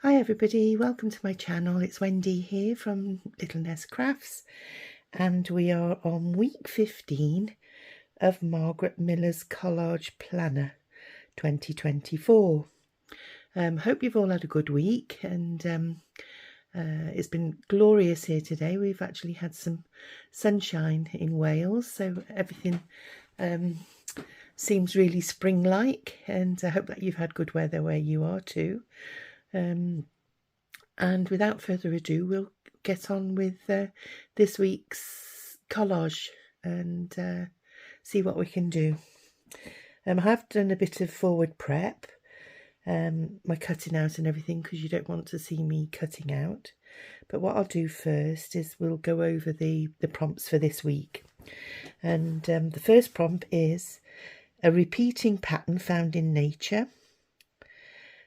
Hi everybody, welcome to my channel. It's Wendy here from Little Nest Crafts, and we are on week 15 of Margarete Millers Collage Planner 2024. Hope you've all had a good week, and it's been glorious here today. We've actually had some sunshine in Wales, so everything seems really spring-like, and I hope that you've had good weather where you are too. And without further ado, we'll get on with this week's collage and see what we can do. I have done a bit of forward prep, my cutting out and everything, because you don't want to see me cutting out. But what I'll do first is we'll go over the prompts for this week. And the first prompt is a repeating pattern found in nature.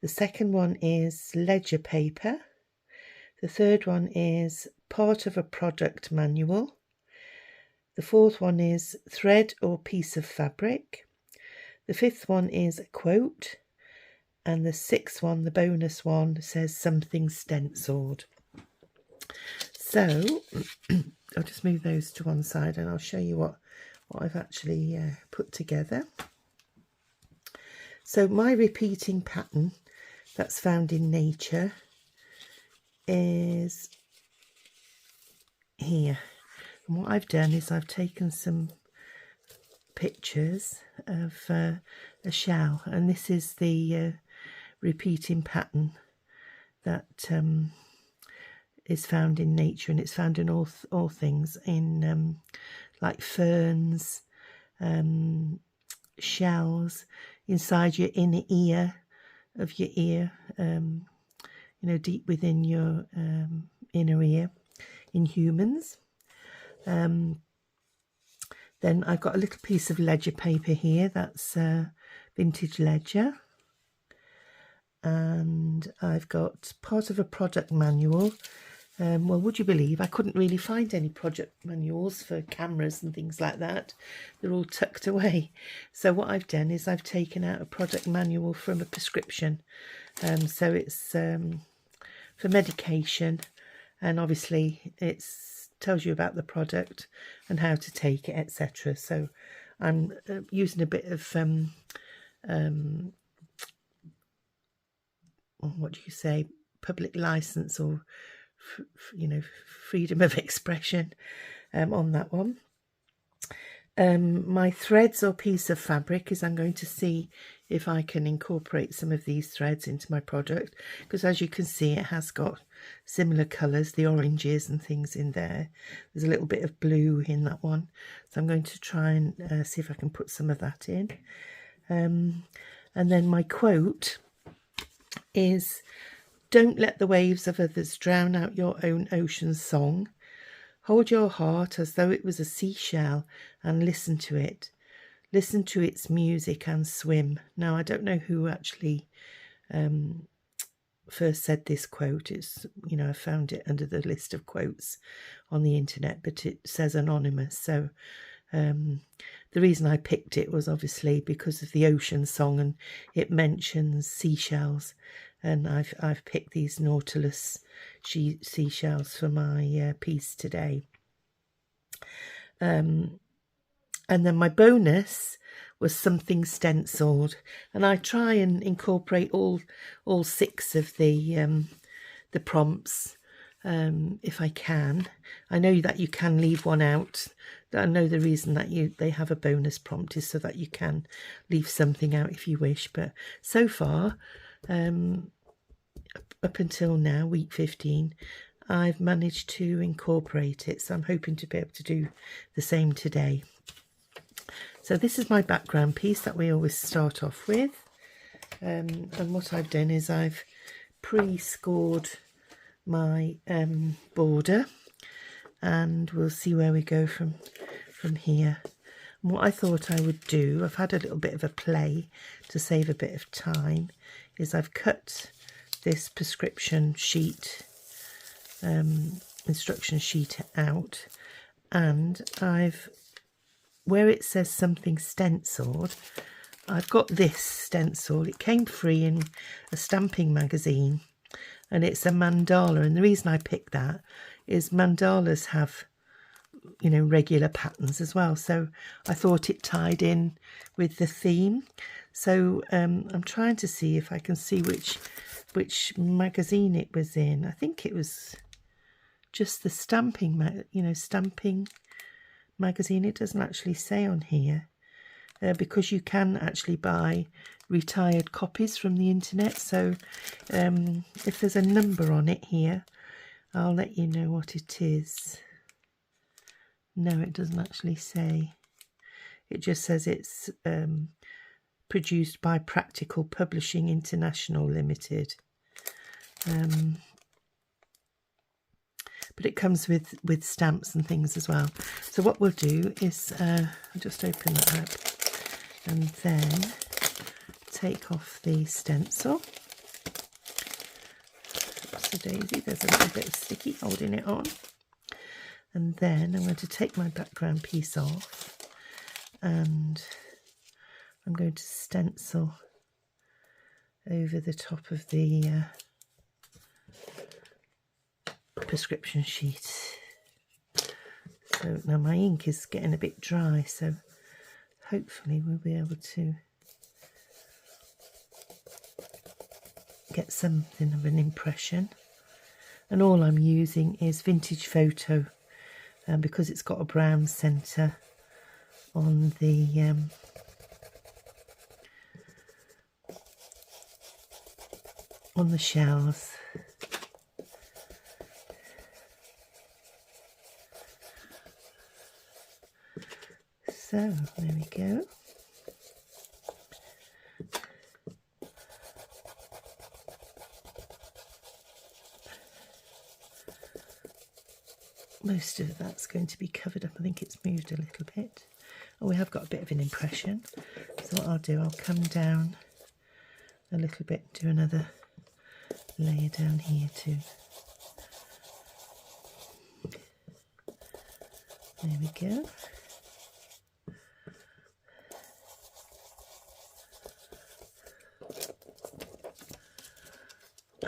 The second one is ledger paper. The third one is part of a product manual. The fourth one is thread or piece of fabric. The fifth one is a quote. And the sixth one, the bonus one, says something stencilled. So I'll just move those to one side and I'll show you what I've actually put together. So my repeating pattern that's found in nature is here, and what I've done is I've taken some pictures of a shell, and this is the repeating pattern that is found in nature, and it's found in all things, in like ferns, shells, inside your inner ear of your ear, you know, deep within your inner ear in humans. Then I've got a little piece of ledger paper here, that's vintage ledger, and I've got part of a product manual. Well, would you believe I couldn't really find any project manuals for cameras and things like that. They're all tucked away. So what I've done is I've taken out a product manual from a prescription. So it's for medication, and obviously it tells you about the product and how to take it, etc. So I'm using a bit of what do you say, public license, or you know, freedom of expression on that one. My threads or piece of fabric is I'm going to see if I can incorporate some of these threads into my product, because as you can see it has got similar colours, the oranges and things in there. There's a little bit of blue in that one, so I'm going to try and see if I can put some of that in. And then my quote is, "Don't let the waves of others drown out your own ocean song. Hold your heart as though it was a seashell and listen to it. Listen to its music and swim." Now, I don't know who actually first said this quote. It's, you know, I found it under the list of quotes on the internet, but it says anonymous. So the reason I picked it was obviously because of the ocean song, and it mentions seashells. And I've picked these Nautilus seashells for my piece today. And then my bonus was something stencilled, and I try and incorporate all 6 of the prompts if I can. I know that you can leave one out. I know the reason that they have a bonus prompt is so that you can leave something out if you wish, but so far, up until now, week 15, I've managed to incorporate it, so I'm hoping to be able to do the same today. So this is my background piece that we always start off with, and what I've done is I've pre-scored my border, and we'll see where we go from here. And what I thought I would do, I've had a little bit of a play to save a bit of time, is I've cut this prescription sheet, instruction sheet out, and where it says something stencilled, I've got this stencil. It came free in a stamping magazine, and it's a mandala. And the reason I picked that is mandalas have, you know, regular patterns as well, so I thought it tied in with the theme. So I'm trying to see if I can see which magazine it was in. I think it was just the stamping stamping magazine. It doesn't actually say on here, because you can actually buy retired copies from the internet. So if there's a number on it here, I'll let you know what it is. No, it doesn't actually say. It just says it's produced by Practical Publishing International Limited. But it comes with stamps and things as well. So what we'll do is I'll just open that up and then take off the stencil. Oops, daisy, there's a little bit of sticky holding it on. And then I'm going to take my background piece off and I'm going to stencil over the top of the prescription sheet. So now my ink is getting a bit dry, so hopefully we'll be able to get something of an impression. And all I'm using is Vintage Photo, because it's got a brown centre on the shells. So there we go. Most of that's going to be covered up. I think it's moved a little bit. Oh, we have got a bit of an impression. So what I'll do, I'll come down a little bit, do another layer down here too. There we go.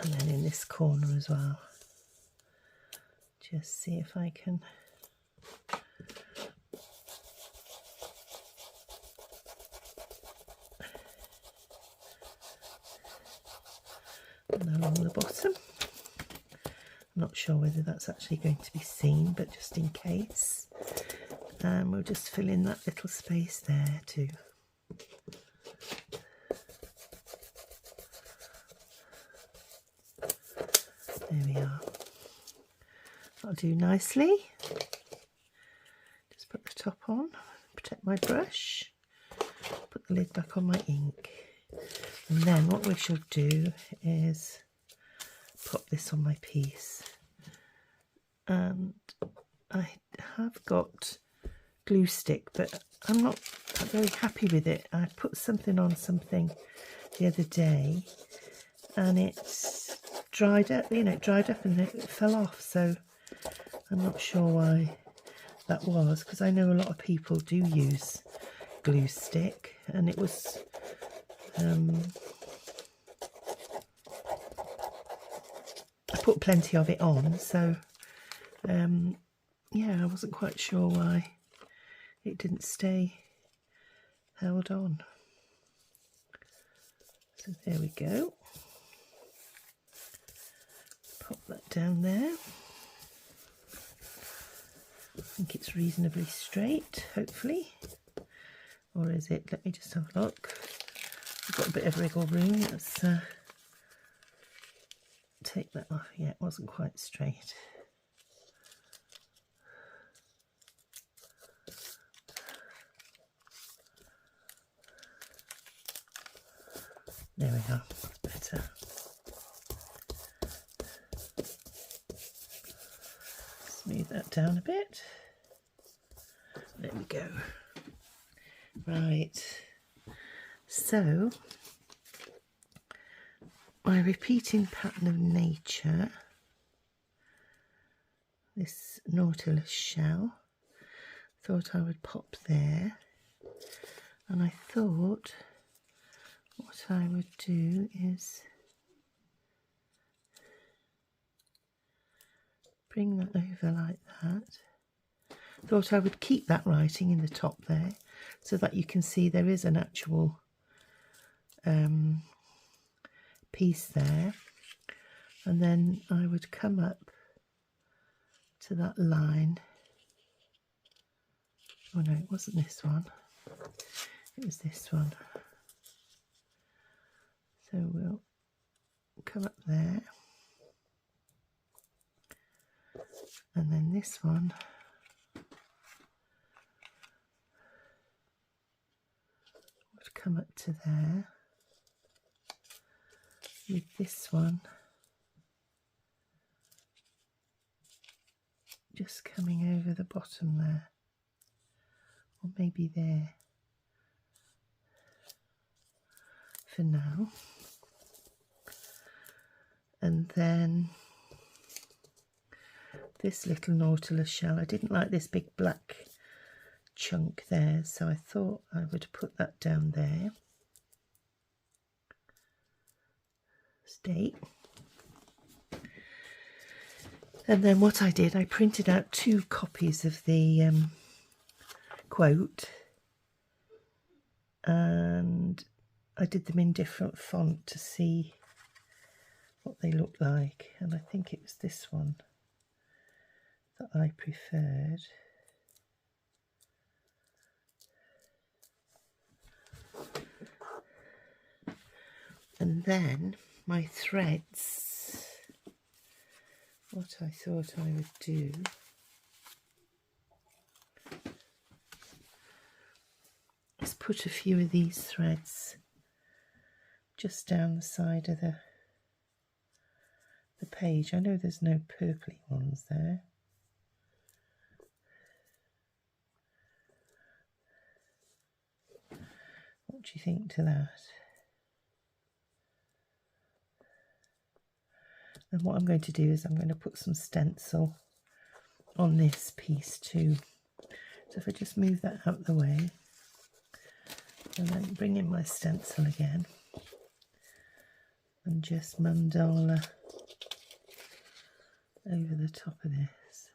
And then in this corner as well. Just see if I can and along the bottom. I'm not sure whether that's actually going to be seen, but just in case. And we'll just fill in that little space there too. There we are. That'll do nicely. Just put the top on, protect my brush, put the lid back on my ink. And then what we shall do is pop this on my piece. And I have got glue stick, but I'm not very happy with it. I put something on something the other day and it's dried up, it dried up and it fell off. So I'm not sure why that was, because I know a lot of people do use glue stick, and it was I put plenty of it on, so yeah, I wasn't quite sure why it didn't stay held on. So there we go. Pop that down there. I think it's reasonably straight, hopefully. Or is it? Let me just have a look. I've got a bit of wriggle room. Let's take that off. Yeah, it wasn't quite straight. There we are. Better. Smooth that down a bit. There we go. Right. So, my repeating pattern of nature, this nautilus shell, thought I would pop there, and I thought what I would do is bring that over like that. Thought I would keep that writing in the top there so that you can see there is an actual piece there, and then I would come up to that line. Oh no, it wasn't this one, it was this one. So we'll come up there, and then this one would come up to there, with this one just coming over the bottom there, or maybe there for now. And then this little nautilus shell, I didn't like this big black chunk there, so I thought I would put that down there. Stay. And then what I did, I printed out 2 copies of the quote, and I did them in different font to see what they look like, and I think it was this one that I preferred. And then my threads, what I thought I would do is put a few of these threads just down the side of the page. I know there's no purpley ones there. What do you think to that? And what I'm going to do is I'm going to put some stencil on this piece too. So if I just move that out of the way, and then bring in my stencil again, and just mandala over the top of this,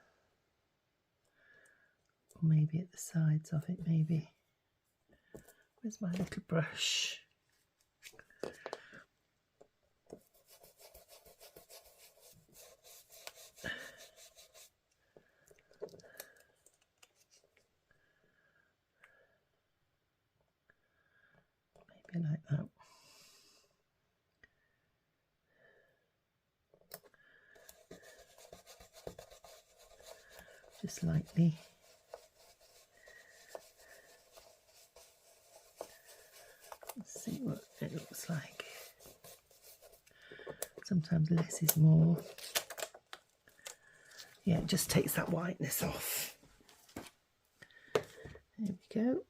or maybe at the sides of it, maybe. Where's my little brush? Maybe like that. Just lightly. Let's see what it looks like. Sometimes less is more. Yeah, it just takes that whiteness off. There we go.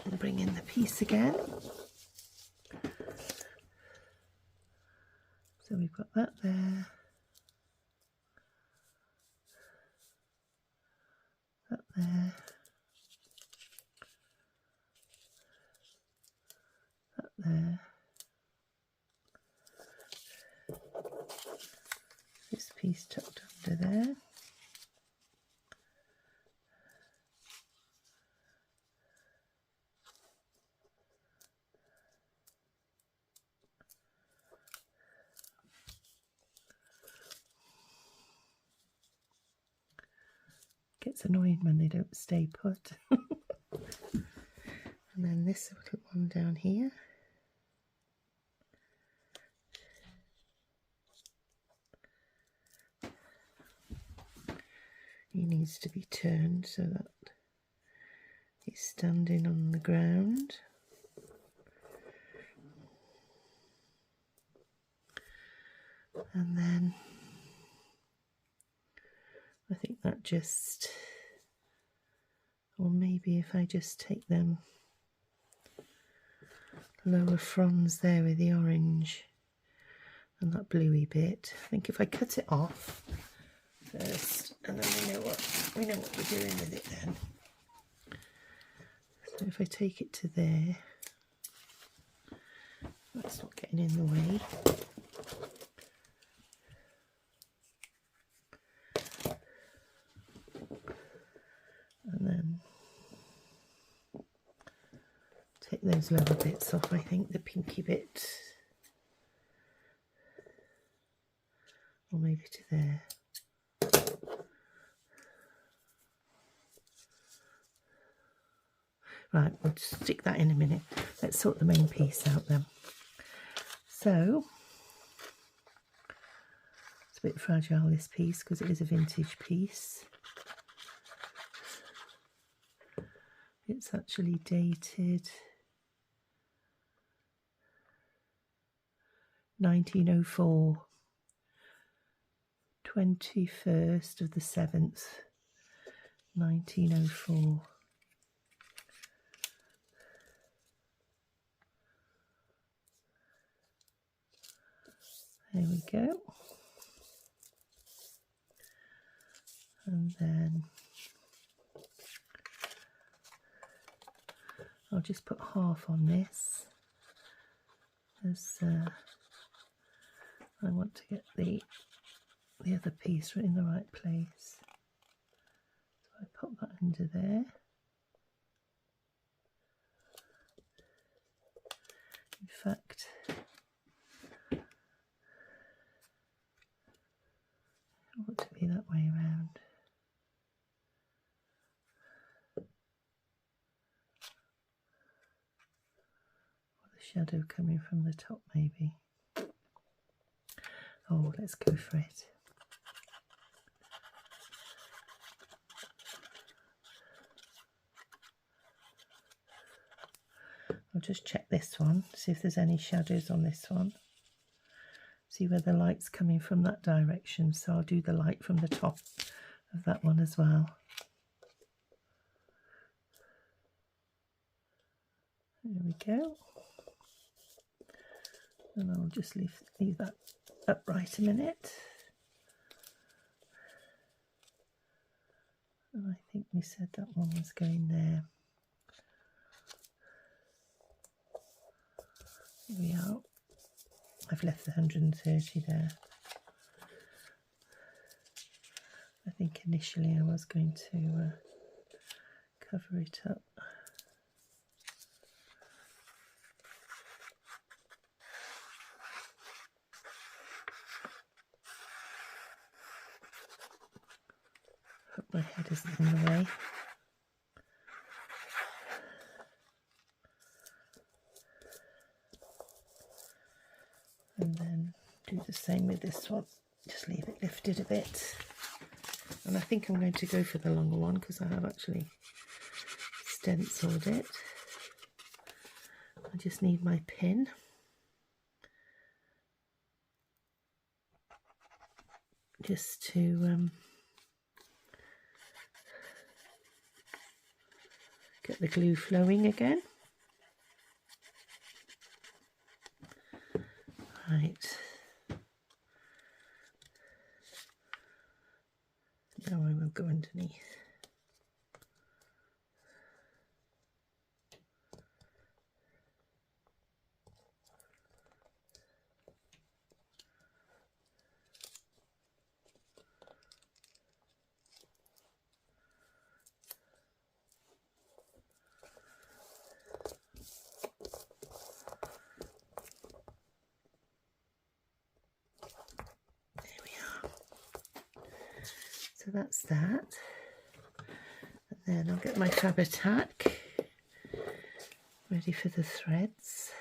And bring in the piece again. So we've got that there. That there. That there. This piece tucked under there. Gets annoying when they don't stay put. And then this little one down here. He needs to be turned so that he's standing on the ground. And then I think that just, or maybe if I just take them lower fronds there with the orange and that bluey bit. I think if I cut it off first, and then we know what we're doing with it then. So if I take it to there, that's not getting in the way. take those lower bits off, I think, the pinky bit. Or maybe to there. Right, we'll just stick that in a minute. Let's sort the main piece out then. So, it's a bit fragile, this piece, because it is a vintage piece. It's actually dated 1904, 21st of the 7th, 1904. There we go. And then I'll just put half on this, as I want to get the other piece in the right place. So I put that under there. In fact, I want to be that way around. Or the shadow coming from the top, maybe. Oh, let's go for it. I'll just check this one, see if there's any shadows on this one. See where the light's coming from that direction, so I'll do the light from the top of that one as well. There we go. And I'll just leave that upright a minute. And I think we said that one was going there. Here we are. I've left the 130 there. I think initially I was going to cover it up. Hope my head isn't in the way. And then do the same with this one, just leave it lifted a bit. And I think I'm going to go for the longer one because I have actually stenciled it. I just need my pin. Just to get the glue flowing again. Right. Now I will go underneath. So that's that, and then I'll get my Fab-O-Tac ready for the threads.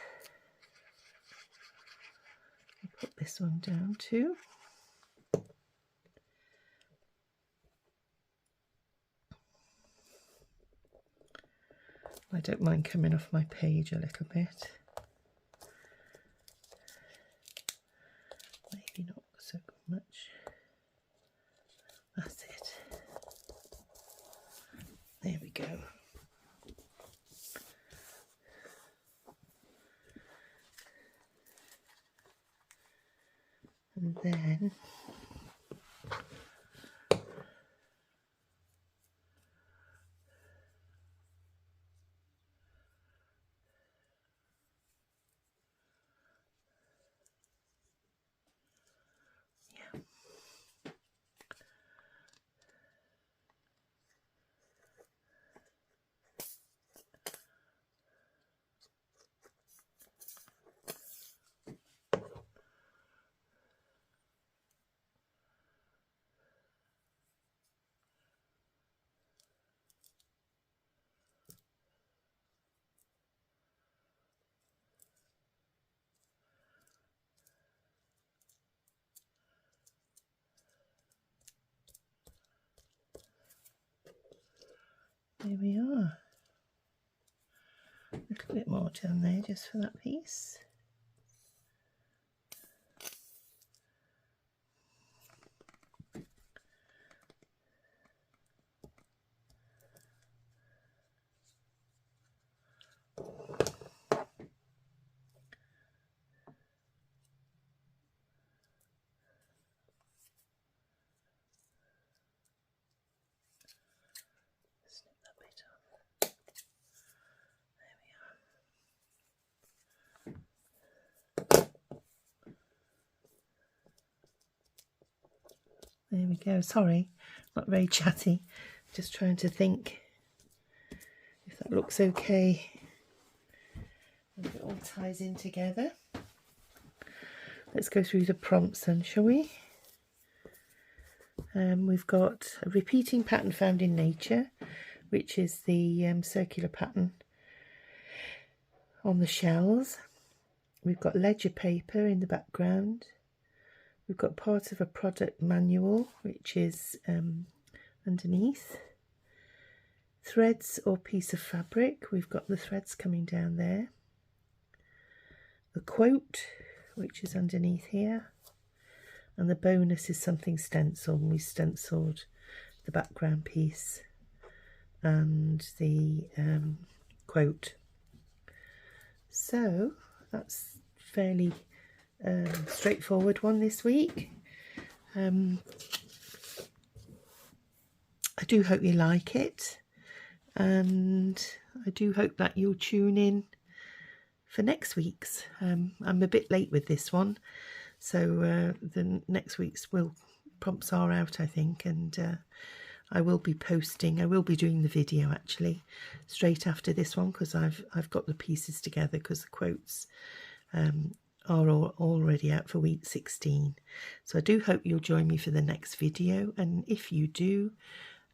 I'll put this one down too. I don't mind coming off my page a little bit. Maybe not so much. That's it. There we go. And then There we are. A little bit more down there just for that piece. Snip that bit off. There we go. Sorry, not very chatty. Just trying to think if that looks okay. And if it all ties in together. Let's go through the prompts then, shall we? We've got a repeating pattern found in nature, which is the circular pattern on the shells. We've got ledger paper in the background. We've got part of a product manual, which is underneath. Threads or piece of fabric. We've got the threads coming down there. The quote, which is underneath here. And the bonus is something stenciled, and we stenciled the background piece and the quote. So that's fairly straightforward one this week. I do hope you like it, and I do hope that you'll tune in for next week's. I'm a bit late with this one, so the next week's prompts are out, I think, and I will be posting. I will be doing the video actually straight after this one, because I've got the pieces together, because the quotes are already out for week 16. So I do hope you'll join me for the next video, and if you do,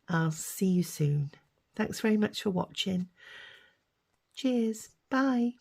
I'll see you soon. Thanks very much for watching. Cheers. Bye.